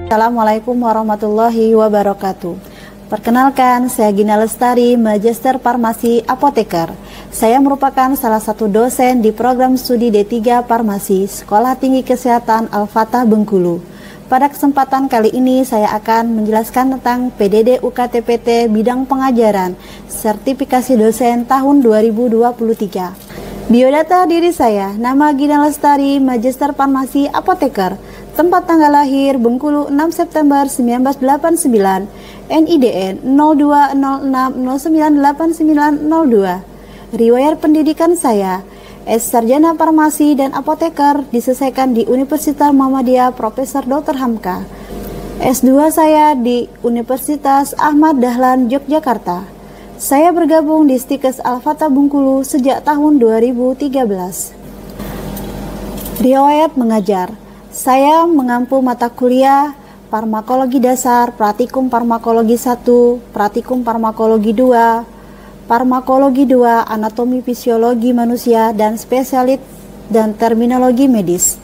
Assalamualaikum warahmatullahi wabarakatuh. Perkenalkan, saya Gina Lestari, Magister Farmasi Apoteker. Saya merupakan salah satu dosen di program studi D3 Farmasi Sekolah Tinggi Kesehatan Al-Fatah Bengkulu. Pada kesempatan kali ini saya akan menjelaskan tentang PDD UKT-PT bidang pengajaran sertifikasi dosen tahun 2023. Biodata diri saya, nama Gina Lestari, Magister Farmasi Apoteker. Tempat tanggal lahir Bengkulu 6 September 1989, NIDN 0206098902. Riwayat pendidikan saya S. Sarjana Farmasi dan Apoteker diselesaikan di Universitas Muhammadiyah Profesor Dr. Hamka. S2 saya di Universitas Ahmad Dahlan Yogyakarta. Saya bergabung di Stikes Al-Fatah Bengkulu sejak tahun 2013. Riwayat mengajar. Saya mengampu mata kuliah Farmakologi Dasar, Praktikum Farmakologi 1, Praktikum Farmakologi 2, Farmakologi 2, Anatomi Fisiologi Manusia, dan Spesialis dan Terminologi Medis.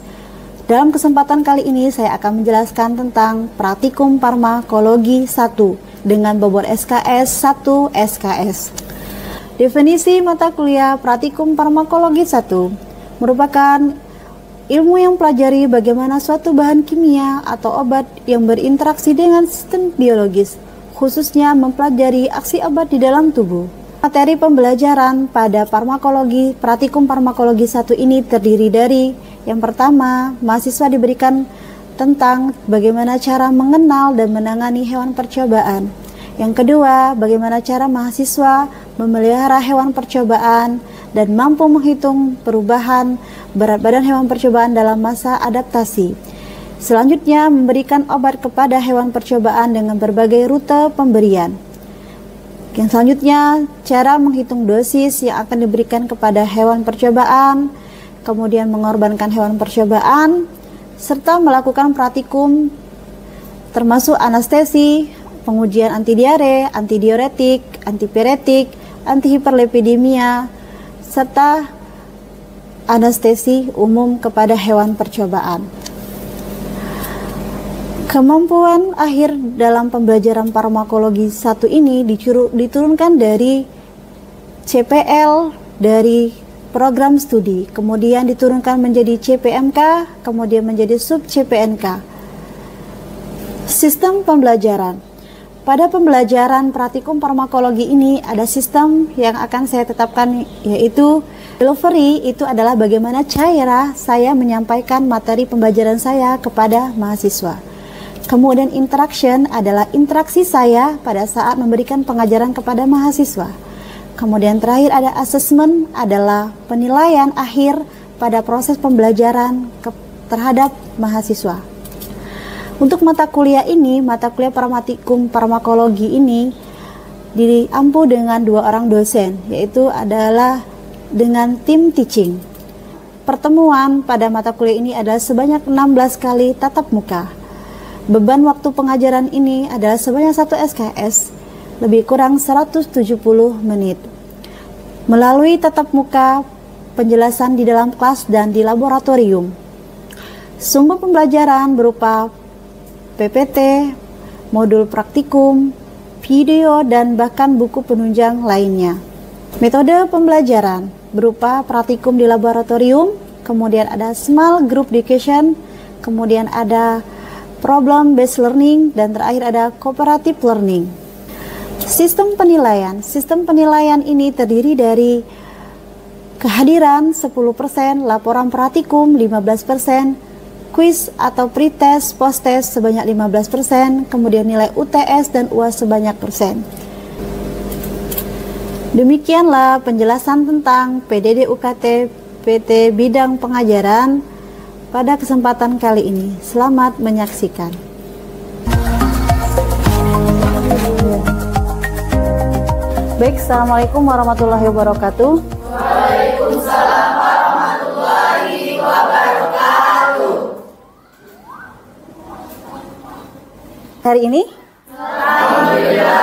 Dalam kesempatan kali ini saya akan menjelaskan tentang Praktikum Farmakologi 1 dengan bobot SKS 1 SKS. Definisi mata kuliah Praktikum Farmakologi 1 merupakan ilmu yang pelajari bagaimana suatu bahan kimia atau obat yang berinteraksi dengan sistem biologis, khususnya mempelajari aksi obat di dalam tubuh. Materi pembelajaran pada farmakologi, Praktikum Farmakologi 1 ini terdiri dari yang pertama, mahasiswa diberikan tentang bagaimana cara mengenal dan menangani hewan percobaan. Yang kedua, bagaimana cara mahasiswa memelihara hewan percobaan dan mampu menghitung perubahan berat badan hewan percobaan dalam masa adaptasi. Selanjutnya, memberikan obat kepada hewan percobaan dengan berbagai rute pemberian. Yang selanjutnya, cara menghitung dosis yang akan diberikan kepada hewan percobaan, kemudian mengorbankan hewan percobaan, serta melakukan praktikum termasuk anestesi, pengujian antidiare, antidiuretik, antipiretik, antihiperlipidemia, serta anestesi umum kepada hewan percobaan. Kemampuan akhir dalam pembelajaran farmakologi 1 ini diturunkan dari CPL dari program studi, kemudian diturunkan menjadi CPMK, kemudian menjadi sub CPNK. Sistem pembelajaran. Pada pembelajaran praktikum farmakologi ini ada sistem yang akan saya tetapkan, yaitu delivery. Itu adalah bagaimana cara saya menyampaikan materi pembelajaran saya kepada mahasiswa. Kemudian interaction adalah interaksi saya pada saat memberikan pengajaran kepada mahasiswa. Kemudian terakhir ada assessment, adalah penilaian akhir pada proses pembelajaran terhadap mahasiswa. Untuk mata kuliah ini, mata kuliah Praktikum Farmakologi ini diampu dengan 2 orang dosen, yaitu adalah dengan tim teaching. Pertemuan pada mata kuliah ini adalah sebanyak 16 kali tatap muka. Beban waktu pengajaran ini adalah sebanyak 1 SKS, lebih kurang 170 menit. Melalui tatap muka, penjelasan di dalam kelas dan di laboratorium. Sumber pembelajaran berupa PPT, modul praktikum, video, dan bahkan buku penunjang lainnya. Metode pembelajaran berupa praktikum di laboratorium, kemudian ada small group education, kemudian ada problem based learning, dan terakhir ada cooperative learning. Sistem penilaian. Sistem penilaian ini terdiri dari kehadiran 10%, laporan praktikum 15%, quiz atau pretest, post-test sebanyak 15%, kemudian nilai UTS dan UAS sebanyak persen. Demikianlah penjelasan tentang PDD UKT PT bidang pengajaran pada kesempatan kali ini. Selamat menyaksikan. Baik, Assalamualaikum warahmatullahi wabarakatuh. Waalaikumsalam warahmatullahi wabarakatuh. Hari ini? Alhamdulillah.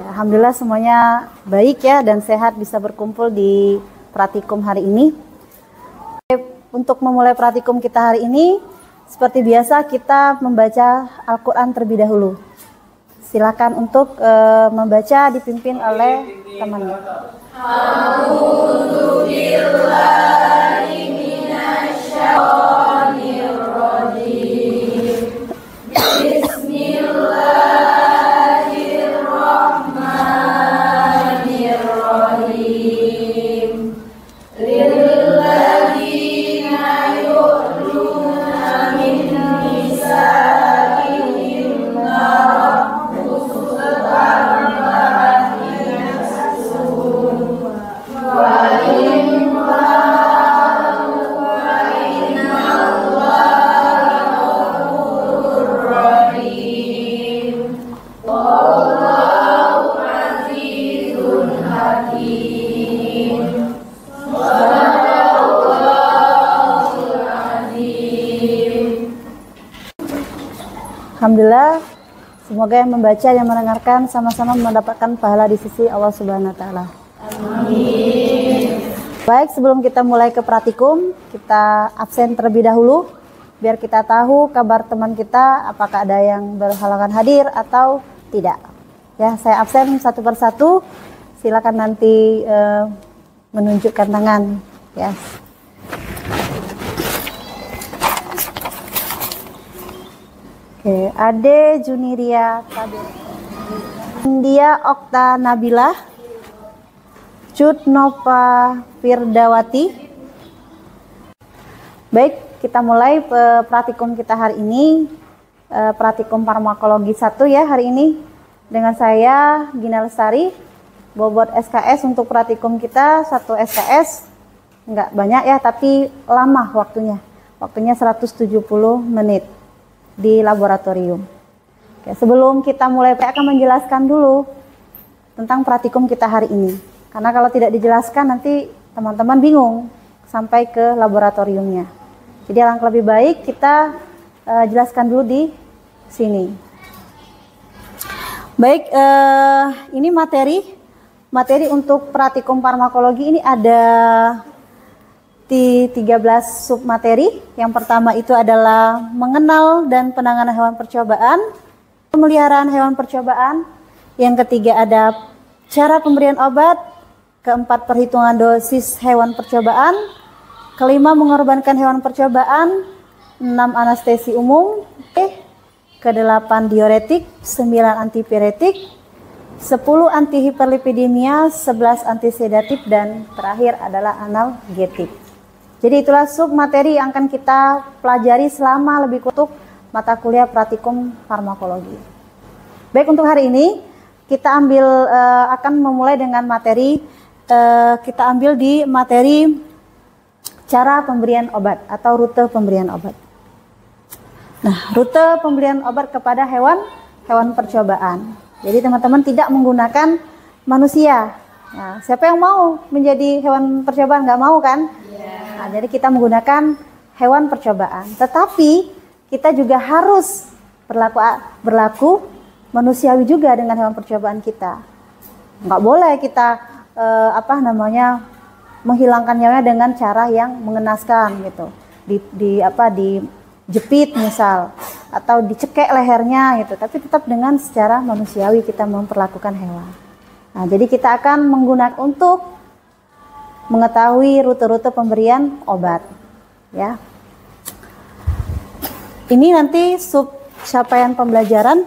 Alhamdulillah semuanya baik ya dan sehat bisa berkumpul di praktikum hari ini. Untuk memulai praktikum kita hari ini, seperti biasa kita membaca Al-Quran terlebih dahulu. Silakan untuk membaca dipimpin oleh temannya. Alhamdulillah, semoga yang membaca yang mendengarkan sama-sama mendapatkan pahala di sisi Allah Subhanahu wa taala. Amin. Baik, sebelum kita mulai ke praktikum, kita absen terlebih dahulu biar kita tahu kabar teman kita apakah ada yang berhalangan hadir atau tidak. Ya, saya absen satu persatu. Silakan nanti menunjukkan tangan, ya. Oke, Ade Juniria Kadir, India Okta Nabilah, Cut Nova Firdawati. Baik, kita mulai praktikum kita hari ini, praktikum farmakologi 1 ya hari ini. Dengan saya Gina Lestari, bobot SKS untuk praktikum kita 1 SKS. Enggak banyak ya, tapi lama waktunya. Waktunya 170 menit di laboratorium. Oke, sebelum kita mulai, saya akan menjelaskan dulu tentang praktikum kita hari ini. Karena kalau tidak dijelaskan nanti teman-teman bingung sampai ke laboratoriumnya. Jadi alangkah lebih baik kita jelaskan dulu di sini. Baik, ini materi untuk praktikum farmakologi ini ada di 13 submateri. Yang pertama itu adalah mengenal dan penanganan hewan percobaan, pemeliharaan hewan percobaan. Yang ketiga ada cara pemberian obat, keempat perhitungan dosis hewan percobaan, kelima mengorbankan hewan percobaan, 6 anestesi umum, ke-8 diuretik, 9 antipiretik, 10 antihiperlipidemia, 11 antisedatif, dan terakhir adalah analgetik. Jadi itulah submateri yang akan kita pelajari selama lebih kurang mata kuliah praktikum farmakologi. Baik, untuk hari ini kita akan memulai dengan materi, kita ambil di materi cara pemberian obat atau rute pemberian obat. Nah, rute pemberian obat kepada hewan percobaan. Jadi teman-teman tidak menggunakan manusia. Nah, siapa yang mau menjadi hewan percobaan? Nggak mau kan? Nah, jadi kita menggunakan hewan percobaan. Tetapi kita juga harus berlaku manusiawi juga dengan hewan percobaan kita. Nggak boleh kita menghilangkan nyawanya dengan cara yang mengenaskan gitu. Dijepit misal atau dicekek lehernya gitu. Tapi tetap dengan secara manusiawi kita memperlakukan hewan. Nah, jadi kita akan menggunakan untuk mengetahui rute-rute pemberian obat, ya. Ini nanti sub capaian pembelajaran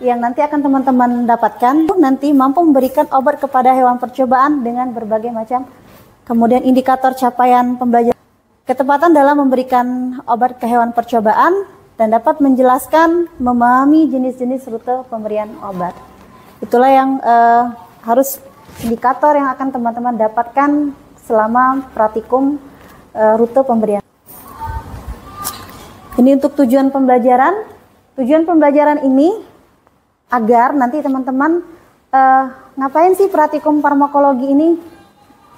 yang nanti akan teman-teman dapatkan, nanti mampu memberikan obat kepada hewan percobaan dengan berbagai macam. Kemudian indikator capaian pembelajaran, ketepatan dalam memberikan obat ke hewan percobaan, dan dapat menjelaskan, memahami jenis-jenis rute pemberian obat. Itulah yang harus indikator yang akan teman-teman dapatkan selama praktikum rute pemberian. Ini untuk tujuan pembelajaran. Tujuan pembelajaran ini agar nanti teman-teman ngapain sih praktikum farmakologi ini?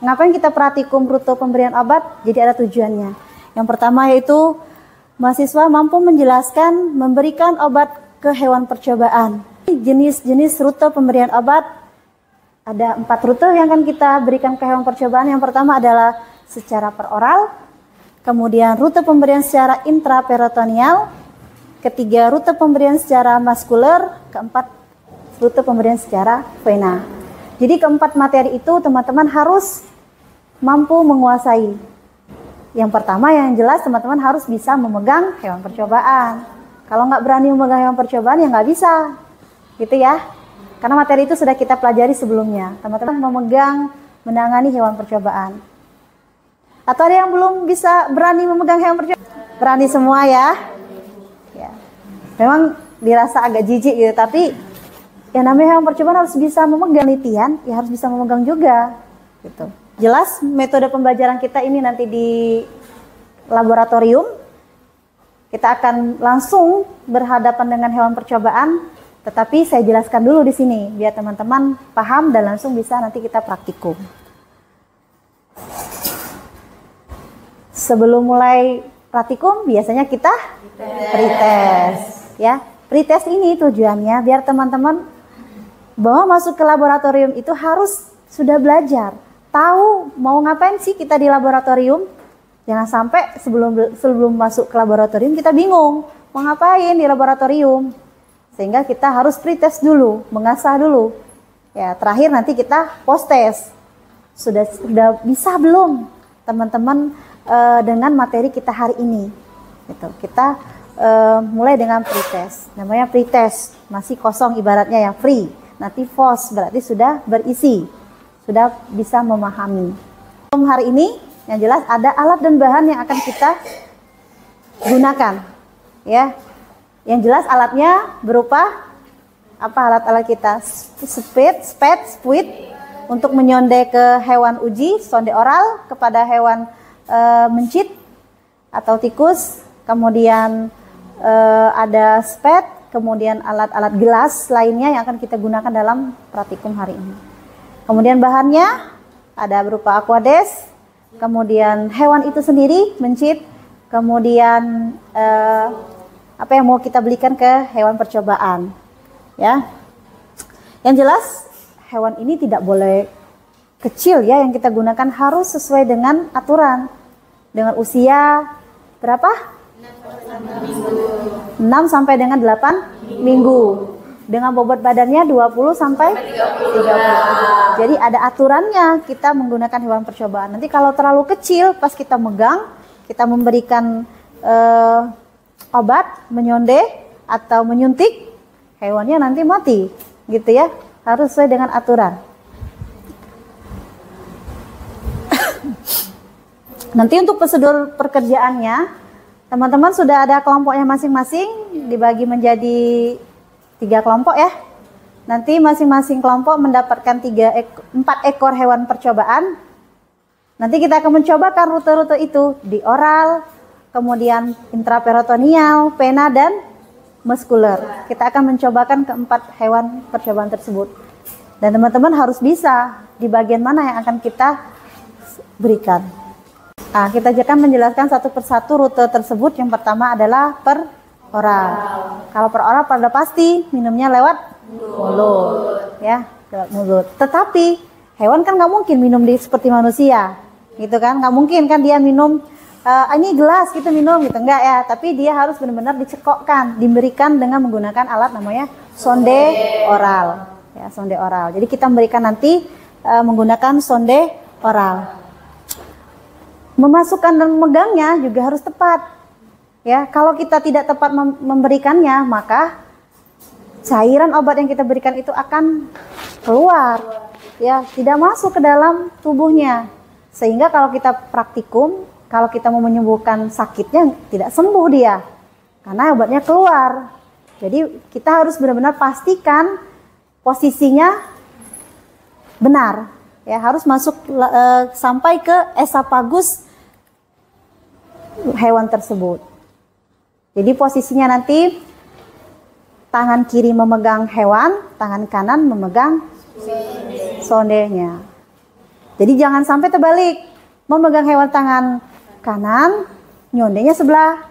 Ngapain kita praktikum rute pemberian obat? Jadi ada tujuannya. Yang pertama yaitu mahasiswa mampu menjelaskan, memberikan obat ke hewan percobaan. Jenis-jenis rute pemberian obat, ada 4 rute yang akan kita berikan ke hewan percobaan. Yang pertama adalah secara peroral, kemudian rute pemberian secara intraperitoneal, ketiga rute pemberian secara muskuler, keempat rute pemberian secara vena. Jadi keempat materi itu teman-teman harus mampu menguasai. Yang pertama yang jelas teman-teman harus bisa memegang hewan percobaan. Kalau nggak berani memegang hewan percobaan ya nggak bisa, gitu ya. Karena materi itu sudah kita pelajari sebelumnya. Teman-teman memegang, menangani hewan percobaan. Atau ada yang belum bisa berani memegang hewan percobaan? Berani semua ya. Ya. Memang dirasa agak jijik gitu, tapi yang namanya hewan percobaan harus bisa memegang penelitian, ya harus bisa memegang juga. Gitu. Jelas metode pembelajaran kita ini nanti di laboratorium. Kita akan langsung berhadapan dengan hewan percobaan, tetapi saya jelaskan dulu di sini biar teman-teman paham dan langsung bisa nanti kita praktikum. Sebelum mulai praktikum biasanya kita pretest, ya. Pretest ini tujuannya biar teman-teman bahwa masuk ke laboratorium itu harus sudah belajar, tahu mau ngapain sih kita di laboratorium. Jangan sampai sebelum masuk ke laboratorium kita bingung mau ngapain di laboratorium. Sehingga kita harus pretest dulu, mengasah dulu. Ya, terakhir nanti kita post test. Sudah bisa belum teman-teman dengan materi kita hari ini? Gitu. Kita mulai dengan pretest. Namanya pretest, masih kosong ibaratnya yang free. Nanti post berarti sudah berisi, sudah bisa memahami. Hari ini yang jelas ada alat dan bahan yang akan kita gunakan, ya. Yang jelas alatnya berupa apa alat-alat kita? Spuit untuk menyonde ke hewan uji, sonde oral kepada hewan mencit atau tikus. Kemudian ada spet, kemudian alat-alat gelas lainnya yang akan kita gunakan dalam praktikum hari ini. Kemudian bahannya ada berupa aquades. Kemudian hewan itu sendiri mencit, kemudian apa yang mau kita belikan ke hewan percobaan, ya. Yang jelas hewan ini tidak boleh kecil ya, yang kita gunakan harus sesuai dengan aturan, dengan usia berapa? 6 sampai dengan 8 minggu. Dengan bobot badannya 20 sampai 30. Jadi ada aturannya kita menggunakan hewan percobaan. Nanti kalau terlalu kecil pas kita megang, kita memberikan obat, menyonde atau menyuntik, hewannya nanti mati, gitu ya. Harus sesuai dengan aturan. Nanti untuk prosedur pekerjaannya, teman-teman sudah ada kelompoknya masing-masing, dibagi menjadi 3 kelompok ya. Nanti masing-masing kelompok mendapatkan 4 ekor hewan percobaan. Nanti kita akan mencobakan rute-rute itu di oral, kemudian intraperitoneal, pena dan muskuler. Kita akan mencobakan ke-4 hewan percobaan tersebut. Dan teman-teman harus bisa di bagian mana yang akan kita berikan. Nah, kita akan menjelaskan satu persatu rute tersebut. Yang pertama adalah per oral. Kalau per oral pada pasti minumnya lewat mulut, ya, lewat mulut. Tetapi hewan kan nggak mungkin minum seperti manusia, gitu kan? Nggak mungkin kan dia minum ini gelas gitu minum gitu, enggak ya. Tapi dia harus benar-benar dicekokkan, diberikan dengan menggunakan alat namanya sonde oral, ya, sonde oral. Jadi kita memberikan nanti menggunakan sonde oral. Memasukkan dan memegangnya juga harus tepat. Ya, kalau kita tidak tepat memberikannya, maka cairan obat yang kita berikan itu akan keluar, ya, tidak masuk ke dalam tubuhnya. Sehingga kalau kita praktikum, kalau kita mau menyembuhkan sakitnya, tidak sembuh dia, karena obatnya keluar. Jadi kita harus benar-benar pastikan posisinya benar, ya, harus masuk sampai ke esofagus hewan tersebut. Jadi posisinya nanti tangan kiri memegang hewan, tangan kanan memegang sondenya. Jadi jangan sampai terbalik, memegang hewan tangan kanan, nyondenya sebelah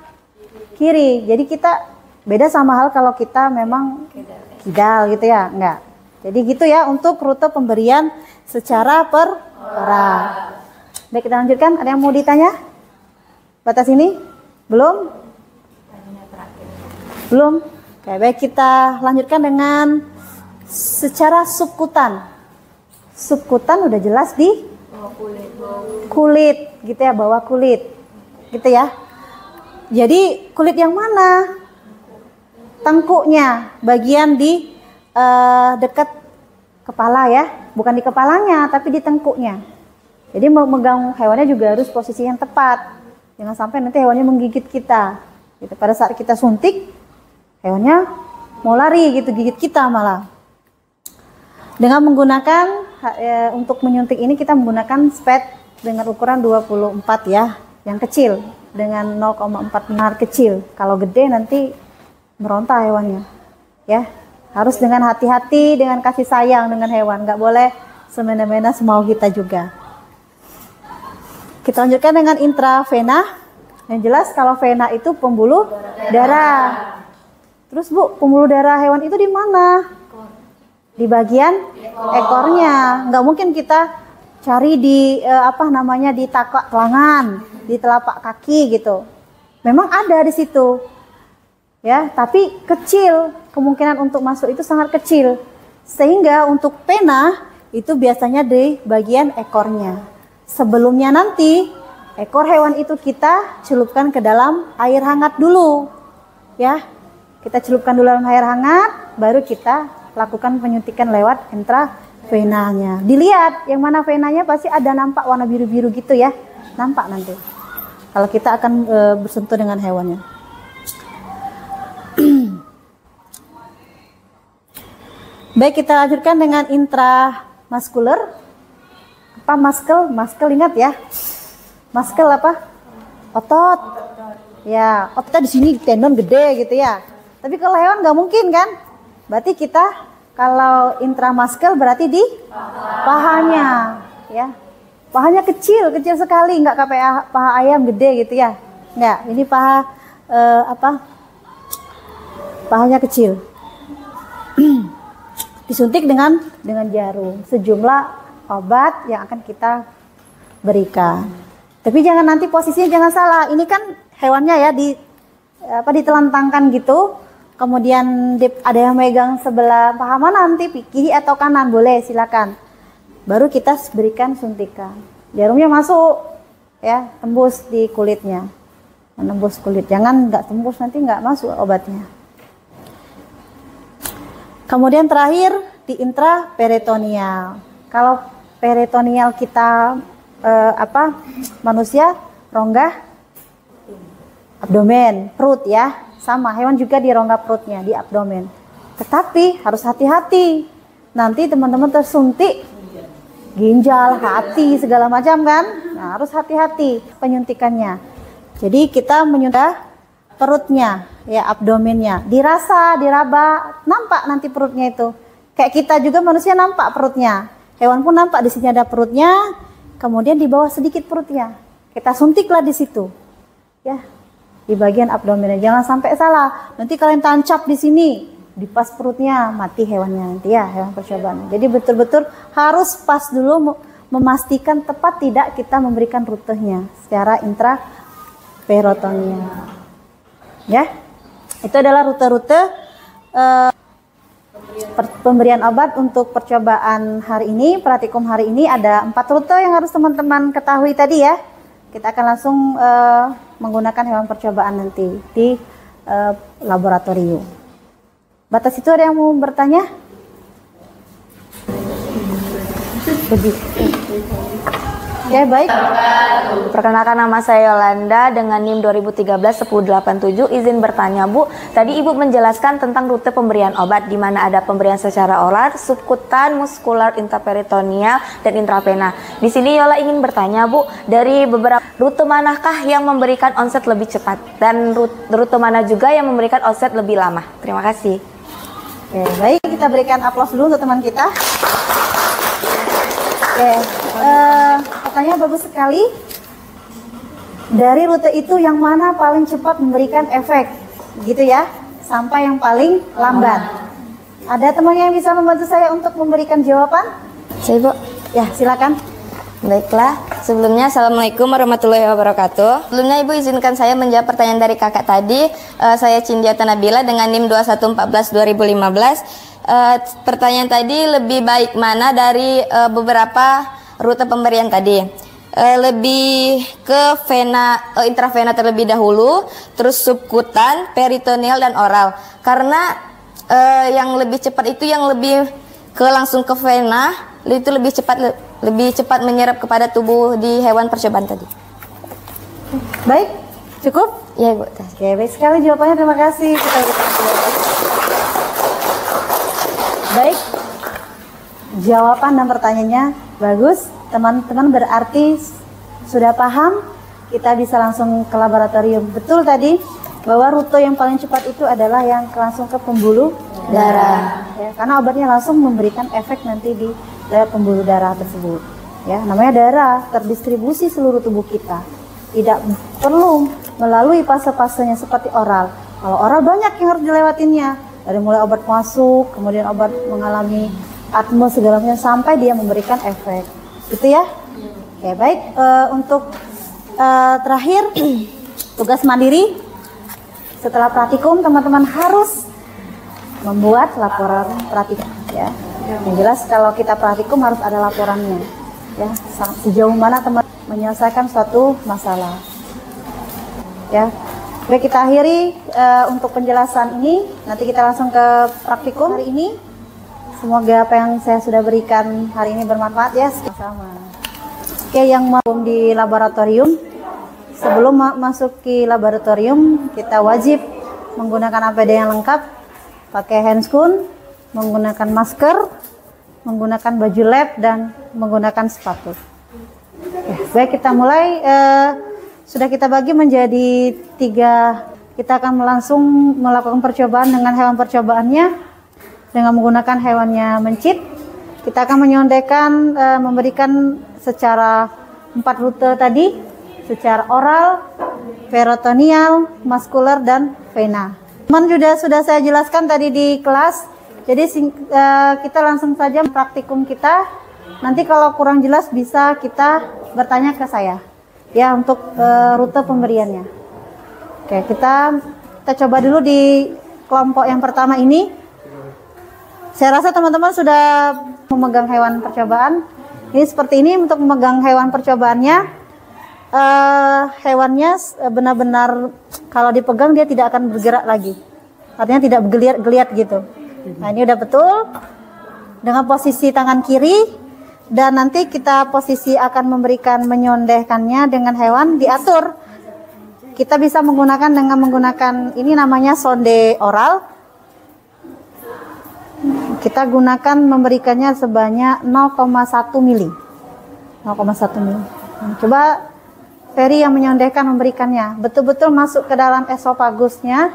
kiri. Jadi kita beda sama hal kalau kita memang kidal gitu ya, enggak. Jadi gitu ya untuk rute pemberian secara per oral. Baik, kita lanjutkan. Ada yang mau ditanya? Batas ini? Belum? Belum? Oke, baik, kita lanjutkan dengan secara subkutan. Subkutan udah jelas di kulit, gitu ya, bawah kulit, gitu ya. Jadi kulit yang mana? Tengkuknya, bagian di dekat kepala ya, bukan di kepalanya, tapi di tengkuknya. Jadi memegang hewannya juga harus posisi yang tepat. Jangan sampai nanti hewannya menggigit kita. Gitu. Pada saat kita suntik, hewannya mau lari gitu, gigit kita malah. Dengan menggunakan untuk menyuntik ini kita menggunakan spet dengan ukuran 24 ya, yang kecil dengan 0,4 mm kecil. Kalau gede nanti meronta hewannya. Ya, harus dengan hati-hati, dengan kasih sayang dengan hewan, nggak boleh semena-mena semau kita juga. Kita lanjutkan dengan intravena. Yang jelas kalau vena itu pembuluh darah. Terus Bu, pembuluh darah hewan itu di mana? Di bagian ekornya. Nggak mungkin kita cari di di tapak lengan, di telapak kaki gitu. Memang ada di situ. Ya, tapi kecil. Kemungkinan untuk masuk itu sangat kecil. Sehingga untuk pena itu biasanya di bagian ekornya. Sebelumnya nanti ekor hewan itu kita celupkan ke dalam air hangat dulu. Ya. Kita celupkan dulu dalam air hangat, baru kita lakukan penyuntikan lewat intravenanya. Dilihat yang mana venanya pasti ada nampak warna biru-biru gitu ya. Nampak nanti. Kalau kita akan bersentuh dengan hewannya. Baik, kita lanjutkan dengan intramuskuler. Apa muscle ingat ya? Muscle apa? Otot. Ya, ototnya di sini tendon gede gitu ya. Tapi kalau hewan nggak mungkin kan? Berarti kita kalau intramuscle berarti di pahanya, ya. Pahanya kecil sekali, nggak kayak paha ayam gede gitu ya. Nggak, ini paha pahanya kecil. Disuntik dengan jarum. Sejumlah obat yang akan kita berikan. Tapi jangan nanti posisinya jangan salah. Ini kan hewannya ya ditelentangkan gitu. Kemudian ada yang megang sebelah paha mana nanti kiri atau kanan, boleh silakan. Baru kita berikan suntikan. Jarumnya masuk ya, tembus di kulitnya. Menembus kulit. Jangan nggak tembus nanti nggak masuk obatnya. Kemudian terakhir di intraperitoneal. Kalau peritoneal kita manusia rongga abdomen, perut ya. Sama, hewan juga di rongga perutnya, di abdomen. Tetapi harus hati-hati. Nanti teman-teman tersuntik ginjal, hati, segala macam kan. Nah, harus hati-hati penyuntikannya. Jadi kita menyuntik perutnya, ya abdomennya. Dirasa, diraba, nampak nanti perutnya itu. Kayak kita juga manusia nampak perutnya. Hewan pun nampak di sini ada perutnya, kemudian di bawah sedikit perutnya. Kita suntiklah di situ. Ya. Di bagian abdomennya, jangan sampai salah. Nanti kalian tancap di sini, di pas perutnya, mati hewannya nanti ya, hewan percobaan. Jadi betul-betul harus pas dulu memastikan tepat tidak kita memberikan rutenya secara intraperitoneal. Ya, itu adalah rute-rute pemberian obat untuk percobaan hari ini, praktikum hari ini. Ada 4 rute yang harus teman-teman ketahui tadi ya. Kita akan langsung menggunakan hewan percobaan nanti di laboratorium. Batas itu ada yang mau bertanya? Lebih. Ya, baik. Perkenalkan, nama saya Yolanda dengan NIM 2013-1087. Izin bertanya, Bu. Tadi Ibu menjelaskan tentang rute pemberian obat, di mana ada pemberian secara oral, subkutan, muskular, intraperitoneal, dan intravena. Di sini Yola ingin bertanya, Bu, dari beberapa rute manakah yang memberikan onset lebih cepat, dan rute mana juga yang memberikan onset lebih lama? Terima kasih. Oke, baik, kita berikan aplaus dulu untuk teman kita. Oke, pertanyaan bagus sekali. Dari rute itu yang mana paling cepat memberikan efek, gitu ya, sampai yang paling lambat? Ada teman yang bisa membantu saya untuk memberikan jawaban? Saya, Bu. Ya, silakan. Baiklah, sebelumnya Assalamualaikum warahmatullahi wabarakatuh. Sebelumnya Ibu izinkan saya menjawab pertanyaan dari kakak tadi. Saya Cindiata Nabila dengan NIM 2114-2015. Pertanyaan tadi, lebih baik mana dari beberapa rute pemberian tadi? Lebih ke intravena terlebih dahulu, terus subkutan, peritoneal, dan oral. Karena yang lebih cepat itu yang lebih langsung ke vena, itu lebih cepat menyerap kepada tubuh di hewan percobaan tadi. Baik, cukup? Ya, Ibu. Oke, baik sekali jawabannya. Terima kasih. Baik, jawaban dan pertanyaannya bagus. Teman-teman berarti sudah paham. Kita bisa langsung ke laboratorium. Betul tadi bahwa rute yang paling cepat itu adalah yang langsung ke pembuluh darah. Ya, karena obatnya langsung memberikan efek nanti di pembuluh darah tersebut. Ya, namanya darah terdistribusi seluruh tubuh kita. Tidak perlu melalui fase-fasenya seperti oral. Kalau oral banyak yang harus dilewatinnya. Dari mulai obat masuk, kemudian obat mengalami atme segalanya sampai dia memberikan efek. Gitu ya. Oke, baik. Untuk terakhir tugas mandiri. Setelah praktikum, teman-teman harus membuat laporan praktikum. Ya. Yang jelas kalau kita praktikum harus ada laporannya. Ya, sejauh mana teman menyelesaikan suatu masalah. Ya. Baik, kita akhiri untuk penjelasan ini. Nanti kita langsung ke praktikum hari ini. Semoga apa yang saya sudah berikan hari ini bermanfaat ya. Sama. Oke, yang mau di laboratorium, sebelum masuk ke laboratorium, kita wajib menggunakan APD yang lengkap, pakai handscoon, menggunakan masker, menggunakan baju lab, dan menggunakan sepatu. Ya, baik, kita mulai. Sudah kita bagi menjadi 3. Kita akan langsung melakukan percobaan dengan hewan percobaannya dengan menggunakan hewannya mencit. Kita akan menyondekan, memberikan secara 4 rute tadi, secara oral, peritoneal, muskular, dan vena. Teman sudah saya jelaskan tadi di kelas. Jadi kita langsung saja praktikum kita. Nanti kalau kurang jelas bisa kita bertanya ke saya. Ya, untuk rute pemberiannya. Oke, kita coba dulu di kelompok yang pertama ini. Saya rasa teman-teman sudah memegang hewan percobaan. Ini seperti ini untuk memegang hewan percobaannya. Hewannya benar-benar kalau dipegang dia tidak akan bergerak lagi. Artinya tidak bergeliat-geliat gitu. Nah, ini udah betul. Dengan posisi tangan kiri. Dan nanti kita posisi akan memberikan menyondehkannya dengan hewan diatur. Kita bisa menggunakan ini namanya sonde oral. Kita gunakan memberikannya sebanyak 0,1 mili. 0,1 mili. Coba Ferry yang menyondehkan memberikannya. Betul-betul masuk ke dalam esopagusnya.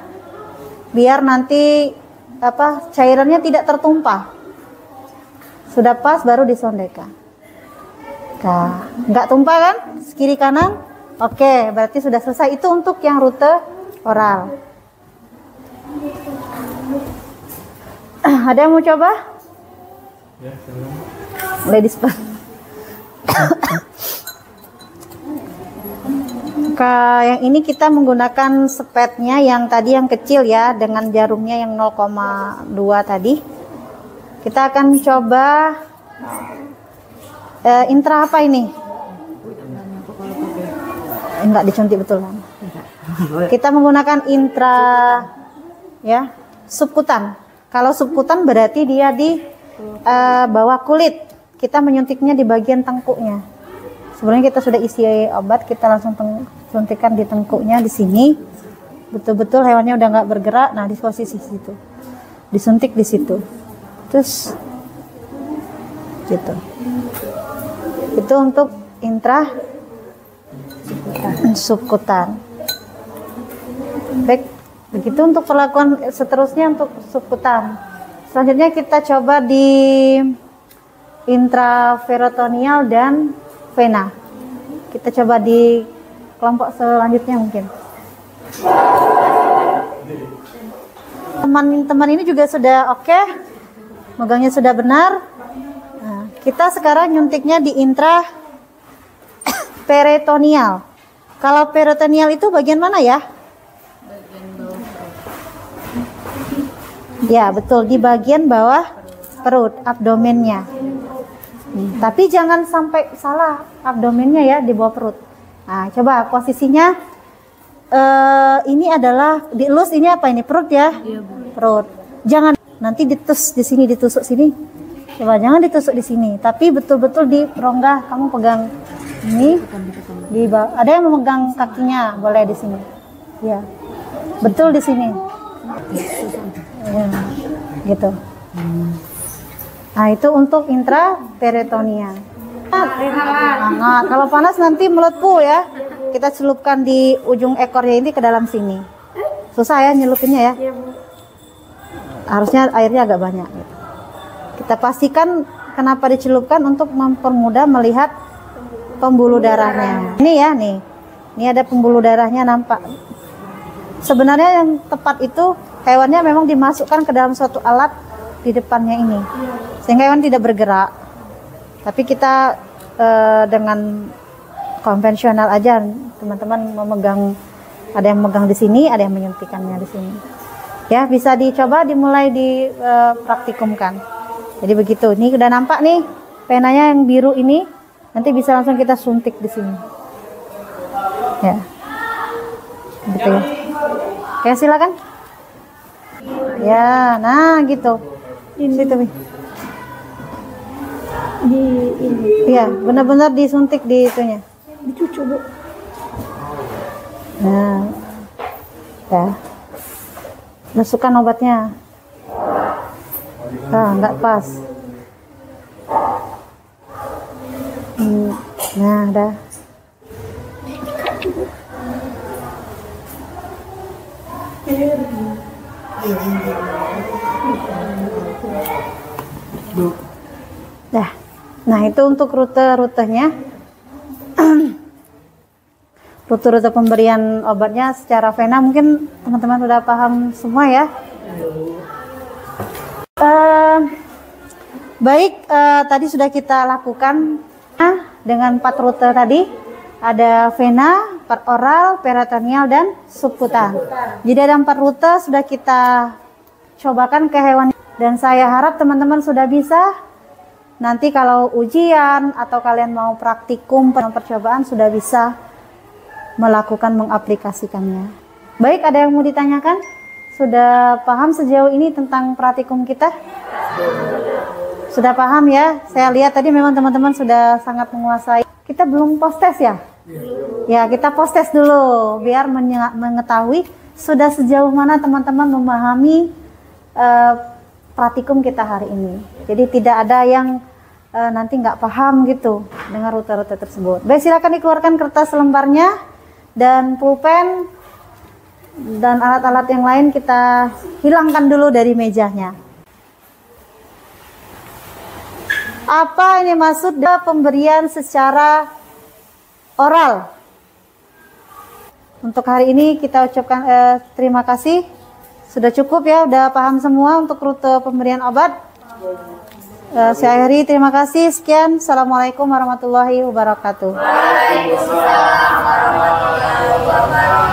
Biar nanti cairannya tidak tertumpah. Sudah pas baru disondekan. Nah, nggak tumpah kan? Kiri kanan. Oke, berarti sudah selesai. Itu untuk yang rute oral. Ada yang mau coba? Ya, mulai disper. Yang ini kita menggunakan spetnya yang tadi yang kecil ya, dengan jarumnya yang 0,2 tadi. Kita akan coba intra apa ini? Enggak dicontik betul kan? Kita menggunakan intra ya, subkutan. Kalau subkutan berarti dia di bawah kulit. Kita menyuntiknya di bagian tengkuknya. Sebenarnya kita sudah isi obat, kita langsung suntikan di tengkuknya di sini. Betul-betul hewannya udah nggak bergerak. Nah, di posisi situ. Disuntik di situ. Terus gitu. Itu untuk intra subkutan. Baik, begitu untuk perlakuan seterusnya untuk subkutan. Selanjutnya kita coba di intraperitoneal dan vena. Kita coba di kelompok selanjutnya mungkin. Teman-teman ini juga sudah oke. Megangnya sudah benar. Nah, kita sekarang nyuntiknya di intra peritoneal. Kalau peritoneal itu bagian mana ya? Ya, betul, di bagian bawah perut, abdomennya. Tapi jangan sampai salah abdomennya ya, di bawah perut. Nah, coba posisinya ini adalah dielus, ini apa ini? Perut ya? Iya, Bu. Perut. Jangan nanti ditusuk di sini, ditusuk sini. Coba jangan ditusuk di sini, tapi betul-betul di rongga. Kamu pegang ini. Ada yang memegang kakinya, boleh di sini. Ya. Betul di sini. Ya, gitu. Nah, itu untuk intraperitoneal. Nah, kalau panas nanti melepuh ya. Kita celupkan di ujung ekornya ini ke dalam sini. Susah ya nyelupinnya ya. Harusnya airnya agak banyak. Kita pastikan kenapa dicelupkan, untuk mempermudah melihat pembuluh darahnya. Ini ya, nih. Ini ada pembuluh darahnya nampak. Sebenarnya yang tepat itu hewannya memang dimasukkan ke dalam suatu alat di depannya ini, sehingga hewan tidak bergerak. Tapi kita dengan konvensional aja, teman-teman memegang, ada yang memegang di sini, ada yang menyuntikannya di sini. Ya, bisa dicoba, dimulai dipraktikumkan. Jadi begitu. Ini udah nampak nih penanya yang biru ini, nanti bisa langsung kita suntik di sini. Ya, gitu ya. Oke, silakan. Ya, nah gitu. Situ nih. Di ini. Iya, benar-benar disuntik di itunya. Dicucuk, Bu. Nah. Ya. Masukkan obatnya. Nah, enggak pas. Nah, dah. Dah. Nah, itu untuk rute-rutenya. Rute-rute pemberian obatnya secara vena, mungkin teman-teman sudah paham semua ya. Baik, tadi sudah kita lakukan dengan 4 rute tadi. Ada vena, oral, peritoneal, dan subkutan. Jadi ada 4 rute sudah kita cobakan ke hewan. Dan saya harap teman-teman sudah bisa. Nanti kalau ujian atau kalian mau praktikum percobaan sudah bisa melakukan, mengaplikasikannya. Baik, ada yang mau ditanyakan? Sudah paham sejauh ini tentang praktikum kita? Sudah paham ya? Saya lihat tadi memang teman-teman sudah sangat menguasai. Kita belum post test ya? Ya, kita post test dulu biar mengetahui sudah sejauh mana teman-teman memahami praktikum kita hari ini. Jadi tidak ada yang nanti nggak paham gitu dengan rute-rute tersebut. Baik, silakan dikeluarkan kertas lembarnya dan pulpen dan alat-alat yang lain kita hilangkan dulu dari mejanya. Apa ini maksud dari pemberian secara oral? Untuk hari ini kita ucapkan terima kasih. Sudah cukup ya, udah paham semua untuk rute pemberian obat. Saya akhiri, terima kasih. Sekian. Assalamualaikum warahmatullahi wabarakatuh. Waalaikumsalam warahmatullahi wabarakatuh.